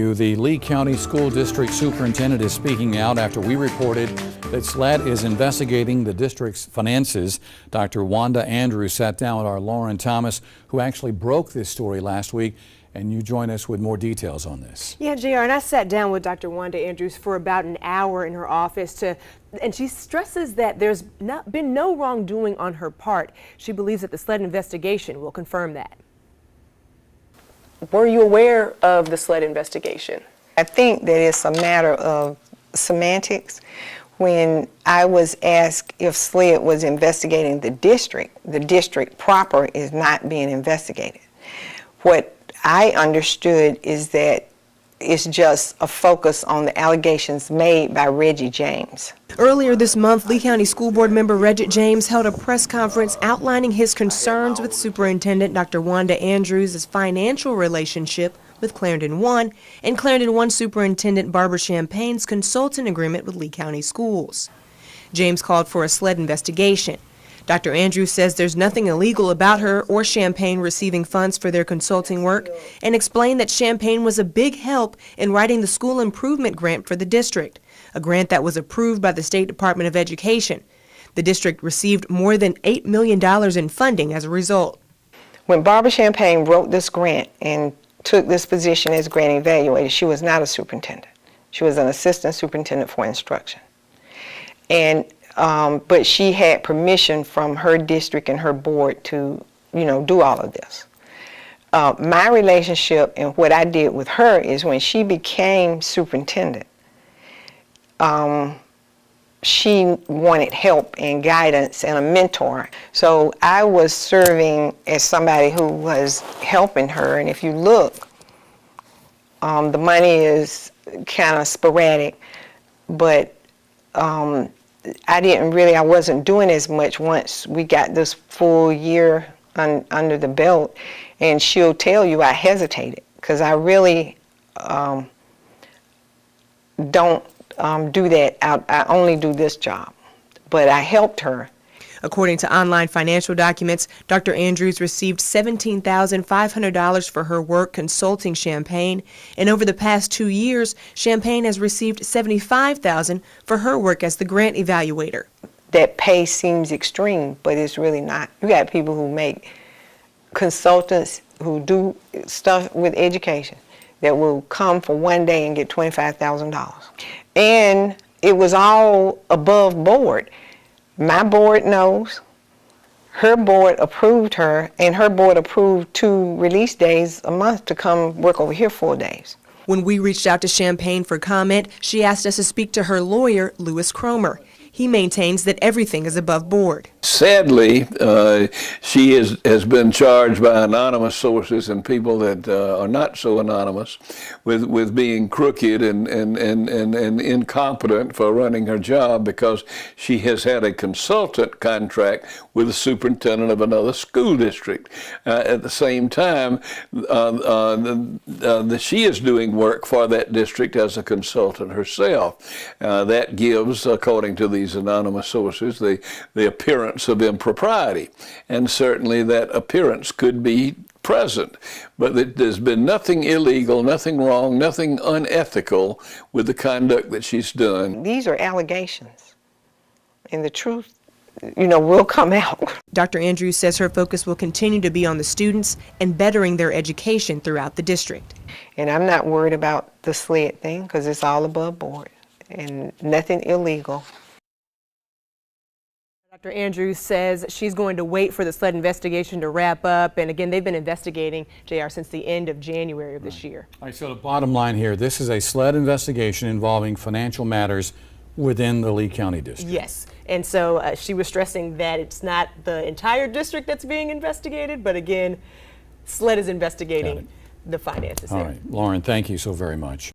The Lee County School District Superintendent is speaking out after we reported that SLED is investigating the district's finances. Dr. Wanda Andrews sat down with our Lauren Thomas, who actually broke this story last week, and you join us with more details on this. Yeah, JR, and I sat down with Dr. Wanda Andrews for about an hour in her office and she stresses that there's been no wrongdoing on her part. She believes that the SLED investigation will confirm that. Were you aware of the SLED investigation? I think that it's a matter of semantics. When I was asked if SLED was investigating the district proper is not being investigated. What I understood is that it's just a focus on the allegations made by Reggie James. Earlier this month, Lee County School Board member Reggie James held a press conference outlining his concerns with Superintendent Dr. Wanda Andrews' financial relationship with Clarendon 1 and Clarendon 1 Superintendent Barbara Champagne's consultant agreement with Lee County Schools. James called for a SLED investigation. Dr. Andrews says there's nothing illegal about her or Champagne receiving funds for their consulting work and explained that Champagne was a big help in writing the school improvement grant for the district, a grant that was approved by the State Department of Education. The district received more than $8 million in funding as a result. When Barbara Champagne wrote this grant and took this position as grant evaluator, she was not a superintendent. She was an assistant superintendent for instruction. But she had permission from her district and her board to, do all of this. My relationship and what I did with her is when she became superintendent, she wanted help and guidance and a mentor. So I was serving as somebody who was helping her. And if you look, the money is kind of sporadic, but I wasn't doing as much once we got this full year under the belt. And she'll tell you I hesitated because I really don't do that. I only do this job, but I helped her. According to online financial documents, Dr. Andrews received $17,500 for her work consulting Champagne, and over the past 2 years, Champagne has received $75,000 for her work as the grant evaluator. That pay seems extreme, but it's really not. You got people who make consultants who do stuff with education that will come for one day and get $25,000. And it was all above board. My board knows, her board approved her, and her board approved 2 release days a month to come work over here 4 days. When we reached out to Champagne for comment, she asked us to speak to her lawyer, Louis Cromer. He maintains that everything is above board. Sadly, she has been charged by anonymous sources and people that are not so anonymous with being crooked and incompetent for running her job because she has had a consultant contract with the superintendent of another school district. At the same time, she is doing work for that district as a consultant herself. That gives, according to these anonymous sources, the appearance of impropriety, and certainly that appearance could be present, but there's been nothing illegal, nothing wrong, nothing unethical with the conduct that she's done. These are allegations, and the truth, will come out. Dr. Andrews says her focus will continue to be on the students and bettering their education throughout the district. And I'm not worried about the SLED thing because it's all above board and nothing illegal. Dr. Andrews says she's going to wait for the SLED investigation to wrap up. And again, they've been investigating, JR, since the end of January of this year. All right, so the bottom line here, this is a SLED investigation involving financial matters within the Lee County district. Yes. And so she was stressing that it's not the entire district that's being investigated, but again, SLED is investigating the finances. All there. right, Lauren, thank you so very much.